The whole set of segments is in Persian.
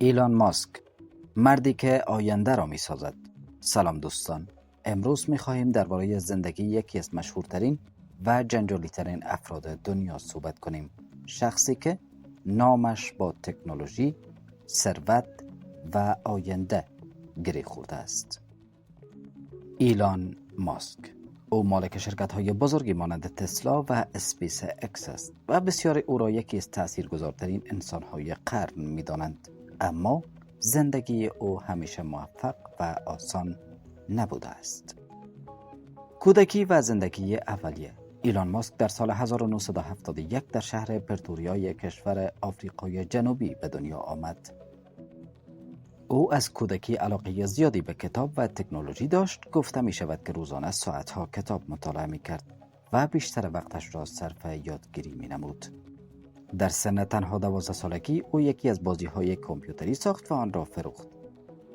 ایلان ماسک، مردی که آینده را می سازد. سلام دوستان، امروز می خواهیم درباره زندگی یکی از مشهورترین و جنجالی ترین افراد دنیا صحبت کنیم. شخصی که نامش با تکنولوژی، ثروت و آینده گره خورده است. ایلان ماسک، او مالک شرکت‌های بزرگی مانند تسلا و اسپیس اکس است و بسیاری او را یکی از تأثیرگذارترین انسان‌های قرن می‌دانند. اما زندگی او همیشه موفق و آسان نبوده است. کودکی و زندگی اولیه ایلان ماسک در سال 1971 در شهر پرتوریای کشور آفریقای جنوبی به دنیا آمد. او از کودکی علاقه زیادی به کتاب و تکنولوژی داشت. گفته می شود که روزانه ساعتها کتاب مطالعه می کرد و بیشتر وقتش را صرف یادگیری می نمود. در سن تنها 12 سالگی او یکی از بازی‌های کامپیوتری ساخت و آن را فروخت.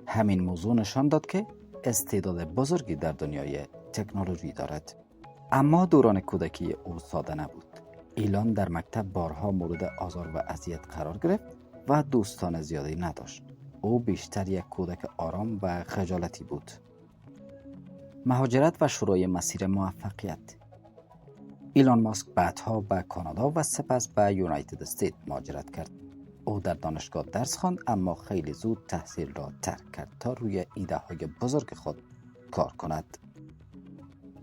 همین موضوع نشان داد که استعداد بزرگی در دنیای تکنولوژی دارد. اما دوران کودکی او ساده نبود. ایلان در مکتب بارها مورد آزار و اذیت قرار گرفت و دوستان زیادی نداشت. او بیشتر یک کودک آرام و خجالتی بود. مهاجرت و شروع مسیر موفقیت. ایلان ماسک بعدها به کانادا و سپس به یونایتد استیت مهاجرت کرد. او در دانشگاه درس خواند اما خیلی زود تحصیل را ترک کرد تا روی ایده های بزرگ خود کار کند.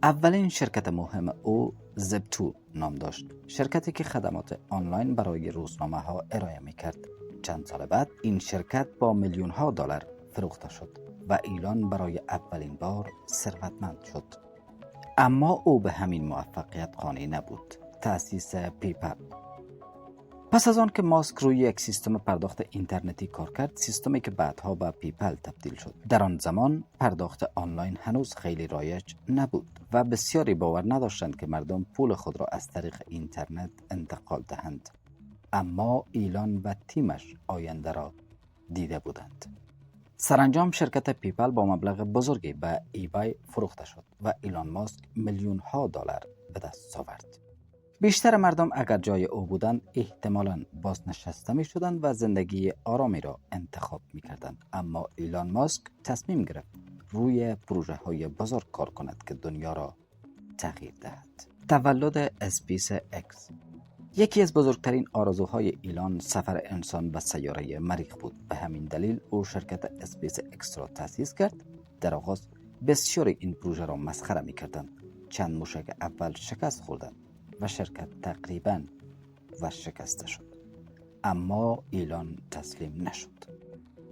اولین شرکت مهم او زب2 نام داشت، شرکتی که خدمات آنلاین برای روزنامه ها ارائه می کرد. چند سال بعد این شرکت با میلیون ها دلار فروخته شد و ایلان برای اولین بار ثروتمند شد. اما او به همین موفقیت قانع نبود. تأسیس پیپل. پس از آن که ماسک روی یک سیستم پرداخت اینترنتی کار کرد، سیستمی که بعدها به پیپل تبدیل شد. در آن زمان پرداخت آنلاین هنوز خیلی رایج نبود و بسیاری باور نداشتند که مردم پول خود را از طریق اینترنت انتقال دهند. اما ایلان و تیمش آینده را دیده بودند. سرانجام شرکت پیپل با مبلغ بزرگی به ایبای فروخته شد و ایلان ماسک میلیون ها دلار به دست آورد. بیشتر مردم اگر جای او بودند احتمالاً بازنشسته می شدند و زندگی آرامی را انتخاب می کردند. اما ایلان ماسک تصمیم گرفت روی پروژه های بزرگ کار کند که دنیا را تغییر دهد. تولد اسپیس اکس. یکی از بزرگترین آرزوهای ایلان سفر انسان به سیاره مریخ بود. به همین دلیل او شرکت اسپیس اکس را تأسیس کرد. در آغاز بسیاری این پروژه را مسخره می‌کردند. چند موشک اول شکست خوردند و شرکت تقریباً ورشکسته شد. اما ایلان تسلیم نشد.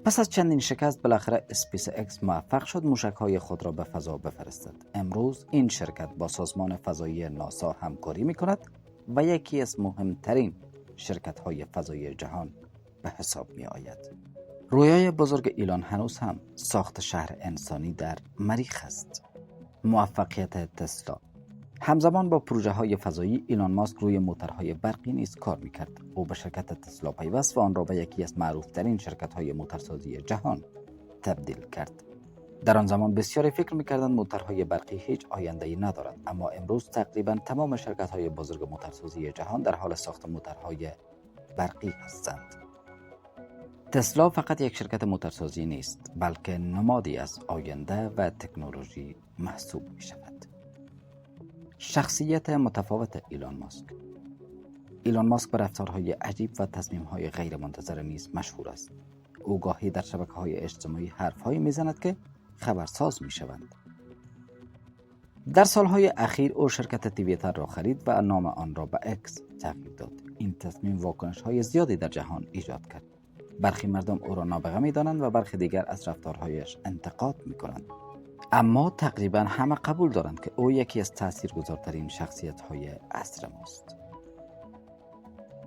پس از چندین شکست بالاخره اسپیس اکس موفق شد موشک‌های خود را به فضا بفرستد. امروز این شرکت با سازمان فضایی ناسا همکاری می‌کند و یکی از مهمترین شرکت‌های فضایی جهان به حساب می آید. رویای بزرگ ایلان هنوز هم ساخت شهر انسانی در مریخ است. موفقیت تسلا. همزمان با پروژه های فضایی ایلان ماسک روی موتورهای برقی نیز کار می کرد. او به شرکت تسلا پیوست و آن را به یکی از معروفترین شرکت‌های موتورسازی جهان تبدیل کرد. در آن زمان بسیاری فکر می‌کردند موتورهای برقی هیچ آینده‌ای ندارند، اما امروز تقریباً تمام شرکت‌های بزرگ موتورسازی جهان در حال ساخت موتورهای برقی هستند. تسلا فقط یک شرکت موتورسازی نیست، بلکه نمادی از آینده و تکنولوژی محسوب می‌شود. شخصیت متفاوت ایلان ماسک. ایلان ماسک به رفتارهای عجیب و تصمیم‌های غیرمنتظره نیز مشهور است. او گاهی در شبکه‌های اجتماعی حرف‌هایی می‌زند که خبرساز می‌شوند. در سالهای اخیر او شرکت توییتر را خرید و نام آن را به اکس تغییر داد. این تصمیم واکنش‌های زیادی در جهان ایجاد کرد. برخی مردم او را نابغه می‌دانند و برخی دیگر از رفتارهایش انتقاد می‌کنند. اما تقریباً همه قبول دارند که او یکی از تاثیرگذارترین شخصیت‌های عصر ماست.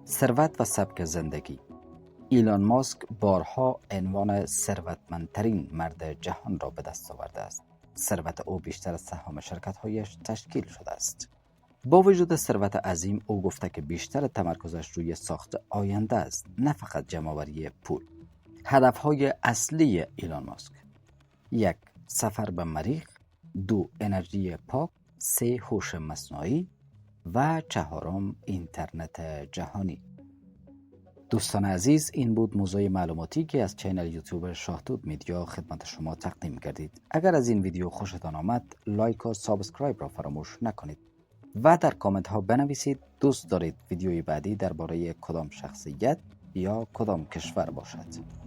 ثروت و سبک زندگی. ایلان ماسک بارها عنوان ثروتمندترین مرد جهان را به دست آورده است. ثروت او بیشتر از سهام شرکت‌هایش تشکیل شده است. با وجود ثروت عظیم او گفته که بیشتر تمرکزش روی ساخت آینده است، نه فقط جمع‌آوری پول. هدفهای اصلی ایلان ماسک: 1. سفر به مریخ، 2. انرژی پاک، 3. هوش مصنوعی و 4. اینترنت جهانی. دوستان عزیز، این بود موضوع معلوماتی که از چینل یوتیوب شاهدود میدیا خدمت شما تقدیم کردید. اگر از این ویدیو خوشتان آمد، لایک و سابسکرایب را فراموش نکنید و در کامنت ها بنویسید دوست دارید ویدیوی بعدی درباره کدام شخصیت یا کدام کشور باشد.